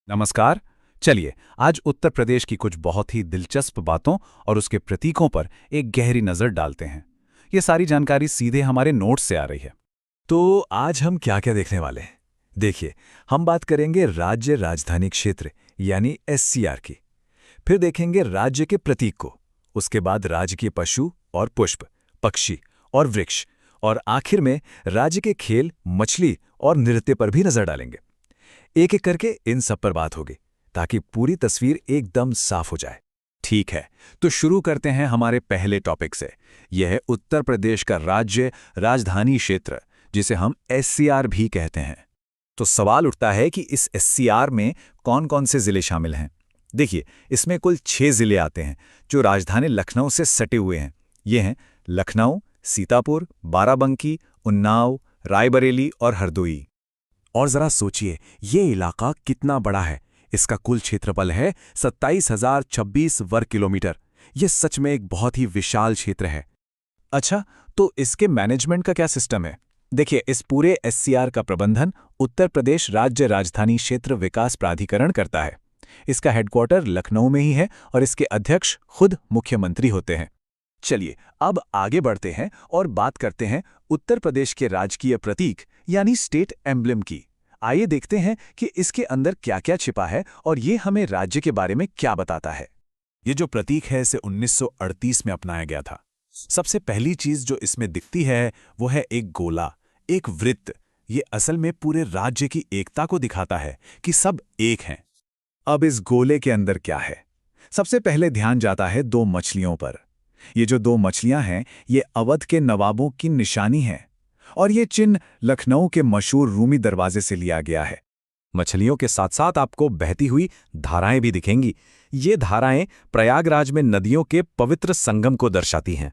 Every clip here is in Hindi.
नमस्कार। चलिए आज उत्तर प्रदेश की कुछ बहुत ही दिलचस्प बातों और उसके प्रतीकों पर एक गहरी नज़र डालते हैं। ये सारी जानकारी सीधे हमारे नोट्स से आ रही है। तो आज हम क्या क्या देखने वाले हैं? देखिए, हम बात करेंगे राज्य राजधानी क्षेत्र यानी एससीआर की। फिर देखेंगे राज्य के प्रतीक को। उसके बाद राज्य के पशु और पुष्प, पक्षी और वृक्ष, और आखिर में राज्य के खेल, मछली और नृत्य पर भी नजर डालेंगे। एक एक करके इन सब पर बात होगी ताकि पूरी तस्वीर एकदम साफ हो जाए। ठीक है, तो शुरू करते हैं हमारे पहले टॉपिक से। यह है उत्तर प्रदेश का राज्य राजधानी क्षेत्र, जिसे हम एससीआर भी कहते हैं। तो सवाल उठता है कि इस एससीआर में कौन कौन से जिले शामिल हैं। देखिए, इसमें कुल 6 जिले आते हैं जो राजधानी लखनऊ से सटे हुए हैं। ये हैं लखनऊ, सीतापुर, बाराबंकी, उन्नाव, रायबरेली और हरदोई। और जरा सोचिए, ये इलाका कितना बड़ा है। इसका कुल क्षेत्रफल है 27,026 वर्ग किलोमीटर। ये सच में एक बहुत ही विशाल क्षेत्र है। अच्छा, तो इसके मैनेजमेंट का क्या सिस्टम है? देखिए, इस पूरे एससीआर का प्रबंधन उत्तर प्रदेश राज्य राजधानी क्षेत्र विकास प्राधिकरण करता है। इसका हेडक्वार्टर लखनऊ में ही है और इसके अध्यक्ष खुद मुख्यमंत्री होते हैं। चलिए अब आगे बढ़ते हैं और बात करते हैं उत्तर प्रदेश के राजकीय प्रतीक यानी स्टेट एम्ब्लम की। आइए देखते हैं कि इसके अंदर क्या क्या छिपा है और ये हमें राज्य के बारे में क्या बताता है। ये जो प्रतीक है इसे 1938 में अपनाया गया था। सबसे पहली चीज जो इसमें दिखती है वो है एक गोला, एक वृत्त। ये असल में पूरे राज्य की एकता को दिखाता है कि सब एक हैं। अब इस गोले के अंदर क्या है? सबसे पहले ध्यान जाता है 2 मछलियों पर। ये जो 2 मछलियां हैं, ये अवध के नवाबों की निशानी है और ये चिन्ह लखनऊ के मशहूर रूमी दरवाजे से लिया गया है। मछलियों के साथ साथ आपको बहती हुई धाराएं भी दिखेंगी। ये धाराएं प्रयागराज में नदियों के पवित्र संगम को दर्शाती हैं।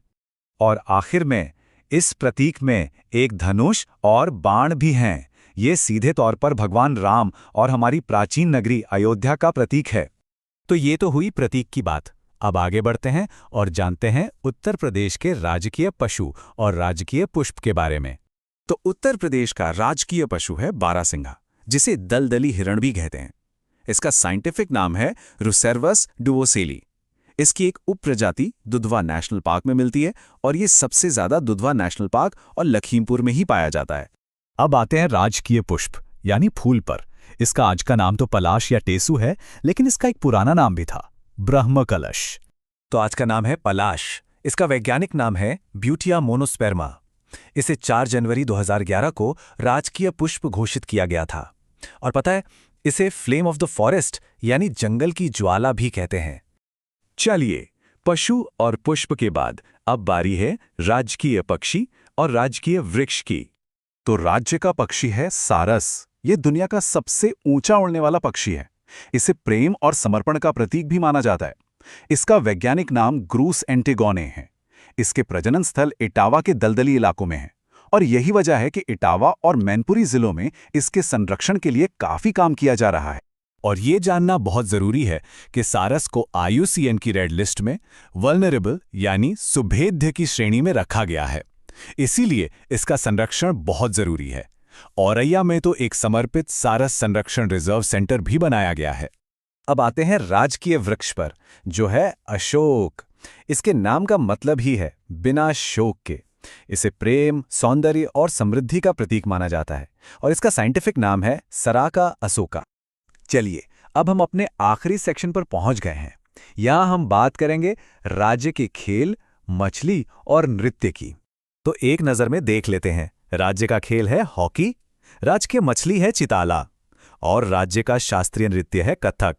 और आखिर में इस प्रतीक में एक धनुष और बाण भी हैं। ये सीधे तौर पर भगवान राम और हमारी प्राचीन नगरी अयोध्या का प्रतीक है। तो ये तो हुई प्रतीक की बात। अब आगे बढ़ते हैं और जानते हैं उत्तर प्रदेश के राजकीय पशु और राजकीय पुष्प के बारे में। तो उत्तर प्रदेश का राजकीय पशु है बारहसिंघा, जिसे दलदली हिरण भी कहते हैं। इसका साइंटिफिक नाम है रुसेर्वस डुवोसेली। इसकी एक उपप्रजाति दुधवा नेशनल पार्क में मिलती है और ये सबसे ज्यादा दुधवा नेशनल पार्क और लखीमपुर में ही पाया जाता है। अब आते हैं राजकीय पुष्प यानी फूल पर। इसका आज का नाम तो पलाश या टेसू है, लेकिन इसका एक पुराना नाम भी था, ब्रह्मकलश। तो आज का नाम है पलाश। इसका वैज्ञानिक नाम है ब्यूटिया मोनोस्पेर्मा। इसे 4 जनवरी 2011 को राजकीय पुष्प घोषित किया गया था। और पता है, इसे फ्लेम ऑफ द फॉरेस्ट यानी जंगल की ज्वाला भी कहते हैं। चलिए, पशु और पुष्प के बाद अब बारी है राजकीय पक्षी और राजकीय वृक्ष की। तो राज्य का पक्षी है सारस। ये दुनिया का सबसे ऊंचा उड़ने वाला पक्षी है। इसे प्रेम और समर्पण का प्रतीक भी माना जाता है। इसका वैज्ञानिक नाम ग्रूस एंटिगोने है। इसके प्रजनन स्थल इटावा के दलदली इलाकों में है और यही वजह है कि इटावा और मैनपुरी जिलों में इसके संरक्षण के लिए काफी काम किया जा रहा है। और ये जानना बहुत जरूरी है कि सारस को IUCN की रेड लिस्ट में वल्नरेबल यानी सुभेद्य की श्रेणी में रखा गया है। इसीलिए इसका संरक्षण बहुत जरूरी है। औरैया में तो एक समर्पित सारस संरक्षण रिजर्व सेंटर भी बनाया गया है। अब आते हैं राजकीय वृक्ष पर, जो है अशोक। इसके नाम का मतलब ही है बिना शोक के। इसे प्रेम, सौंदर्य और समृद्धि का प्रतीक माना जाता है और इसका साइंटिफिक नाम है सराका अशोका। चलिए, अब हम अपने आखिरी सेक्शन पर पहुंच गए हैं। यहां हम बात करेंगे राज्य के खेल, मछली और नृत्य की। तो एक नज़र में देख लेते हैं। राज्य का खेल है हॉकी, राज्य की मछली है चिताला और राज्य का शास्त्रीय नृत्य है कथक।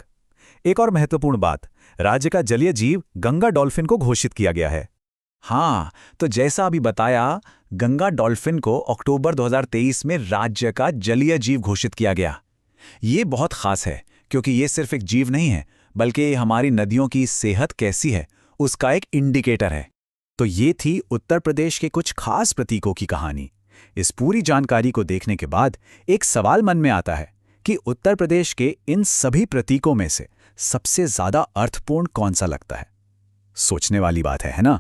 एक और महत्वपूर्ण बात, राज्य का जलीय जीव गंगा डॉल्फिन को घोषित किया गया है। हाँ, तो जैसा अभी बताया, गंगा डॉल्फिन को अक्टूबर 2023 में राज्य का जलीय जीव घोषित किया गया। ये बहुत खास है क्योंकि ये सिर्फ एक जीव नहीं है, बल्कि हमारी नदियों की सेहत कैसी है उसका एक इंडिकेटर है। तो ये थी उत्तर प्रदेश के कुछ खास प्रतीकों की कहानी। इस पूरी जानकारी को देखने के बाद एक सवाल मन में आता है कि उत्तर प्रदेश के इन सभी प्रतीकों में से सबसे ज्यादा अर्थपूर्ण कौन सा लगता है? सोचने वाली बात है ना?